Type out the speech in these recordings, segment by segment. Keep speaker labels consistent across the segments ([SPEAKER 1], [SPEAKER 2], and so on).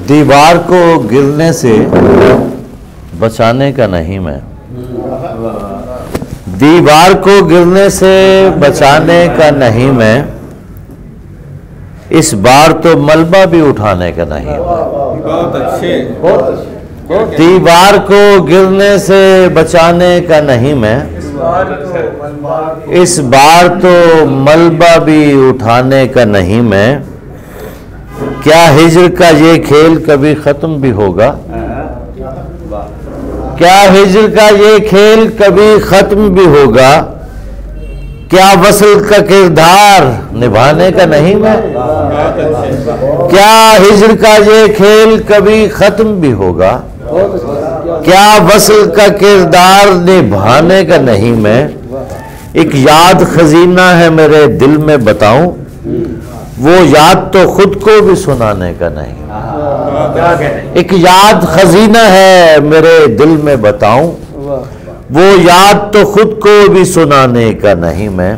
[SPEAKER 1] دیوار کو گرنے سے بچانے کا نہیں میں، دیوار کو گرنے سے بچانے کا نہیں میں، اس بار تو ملبہ بھی اٹھانے کا نہیں میں۔
[SPEAKER 2] بہت اچھے،
[SPEAKER 1] دیوار کو گرنے سے بچانے کا نہیں میں، اس بار تو ملبہ بھی اٹھانے کا نہیں میں۔ کیا ہجر کا یہ کھیل کبھی ختم بھی ہوگا؟ کیا ہجر کا یہ کھیل کبھی ختم بھی ہوگا؟ کیا وصل کا کردار نبھانے کا نہیں میں؟ کیا ہجر کا یہ کھیل کبھی ختم بھی ہوگا؟ کیا وصل کا کردار نبھانے کا نہیں میں؟ ایک یاد خزینہ ہے میرے دل میں بتاؤں، وہ یاد تو خود کو بھی سنانے کا نہیں۔ ایک یاد خزینہ ہے میرے دل میں بتاؤں، وہ یاد تو خود کو بھی سنانے کا نہیں میں۔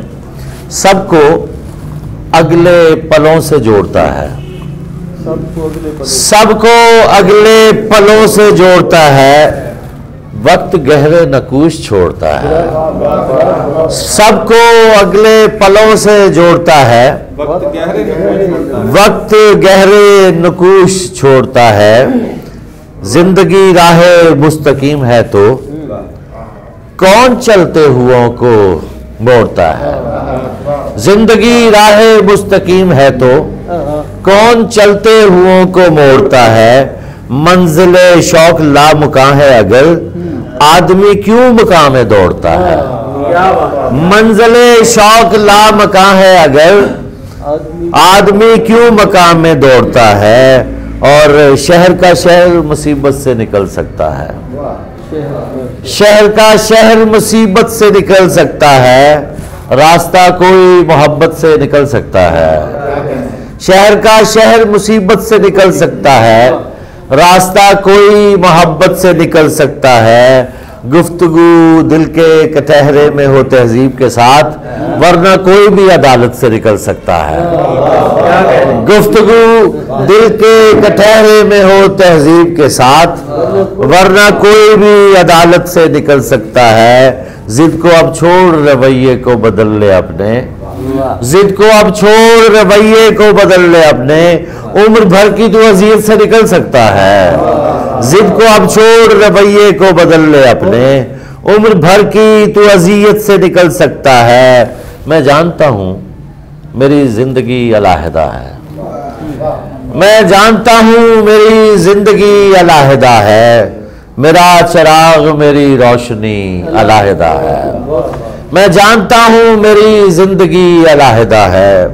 [SPEAKER 1] سب کو اگلے پلوں سے جوڑتا ہے، سب کو اگلے پلوں سے جوڑتا ہے، وقت گہرے نقوش چھوڑتا ہے۔ سب کو اگلے پلوں سے جوڑتا ہے، وقت گہرے نقوش چھوڑتا ہے۔ زندگی راہ مستقیم ہے تو کون چلتے ہوا کو موڑتا ہے؟ زندگی راہ مستقیم ہے تو کون چلتے ہوا کو موڑتا ہے؟ منزل شوق لامکاں ہے اگر آدمی کیوں مقام میں دوڑتا ہے؟ منزل شوق لامکاں ہے اگر آدمی کیوں مقام میں دوڑتا ہے؟ اور شہر کا شہر مصیبت سے نکل سکتا ہے، شہر کا شہر مصیبت سے نکل سکتا ہے، راستہ کوئی محبت سے نکل سکتا ہے۔ شہر کا شہر مصیبت سے نکل سکتا ہے، راستہ کوئی محبت سے نکل سکتا ہے۔ گفتگو دل کے کٹہرے میں ہو تہذیب کے ساتھ، ورنہ کوئی بھی عدالت سے نکل سکتا ہے۔ گفتگو دل کے کٹہرے میں ہو تہذیب کے ساتھ، ورنہ کوئی بھی عدالت سے نکل سکتا ہے۔ ضد کو اب چھوڑ رویے کو بدل لے اپنے، ضد کو اب چھوڑ رویے کو بدل لے اپنے، عمر بھر کی تو اذیت سے نکل سکتا ہے۔ ضد کو اب چھوڑ رویے کو بدل لے اپنے، عمر بھر کی تو اذیت سے نکل سکتا ہے۔ میں جانتا ہوں میری زندگی علیحدہ ہے، میں جانتا ہوں میری زندگی علیحدہ ہے، میرا چراغ میری روشنی علیحدہ ہے۔ میں جانتا ہوں میری زندگی علیحدہ ہے،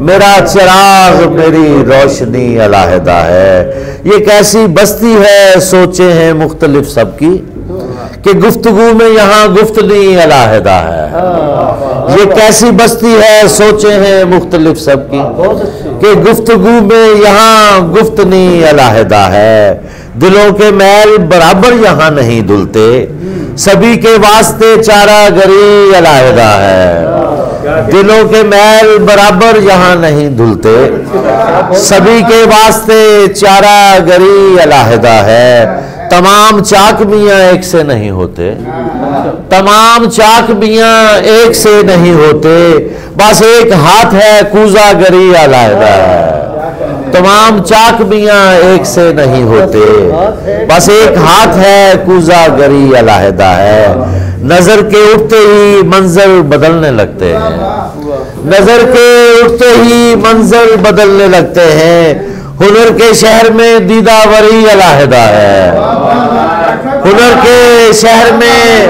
[SPEAKER 1] میرا چراغ میری روشنی علیحدہ ہے۔ یہ کیسی بستی ہے سوچے ہیں مختلف سب کی، کہ گفتگو میں یہاں گفتنی علیحدہ ہے۔ یہ کیسی بستی ہے سوچے ہیں مختلف سب کی، کہ گفتگو میں یہاں گفتنی علیحدہ ہے۔ دلوں کے میل برابر یہاں نہیں دھلتے، سبھی کے واسطے چارہ گری علیحدہ ہے۔ دلوں کے میل برابر یہاں نہیں دھلتے، سبھی کے واسطے چارہ گری علیحدہ ہے۔ تمام چاک میاں ایک سے نہیں ہوتے، تمام چاک میاں ایک سے نہیں ہوتے، بس ایک ہاتھ ہے کوزہ گری علیحدہ ہے۔ تمام چاک میاں ایک سے نہیں ہوتے، بس ایک ہاتھ ہے کوزہ گری علیحدہ ہے۔ نظر کے اٹھتے ہی منظر بدلنے لگتے ہیں، نظر کے اٹھتے ہی منظر بدلنے لگتے ہیں۔ ہنر کے شہر میں دیدہ وری علیحدہ ہے، ہنر کے شہر میں،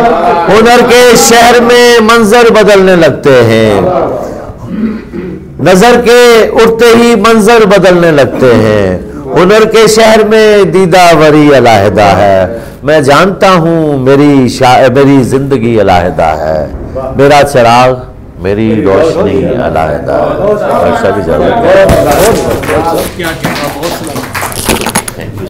[SPEAKER 1] ہنر کے شہر میں منظر بدلنے لگتے ہیں۔ نظر کے اٹھتے ہی منظر بدلنے لگتے ہیں، ہنر کے شہر میں دیدہ وری علیحدہ ہے۔ میں جانتا ہوں میری زندگی علیحدہ ہے، میرا چراغ میری روشنی علیحدہ ہے۔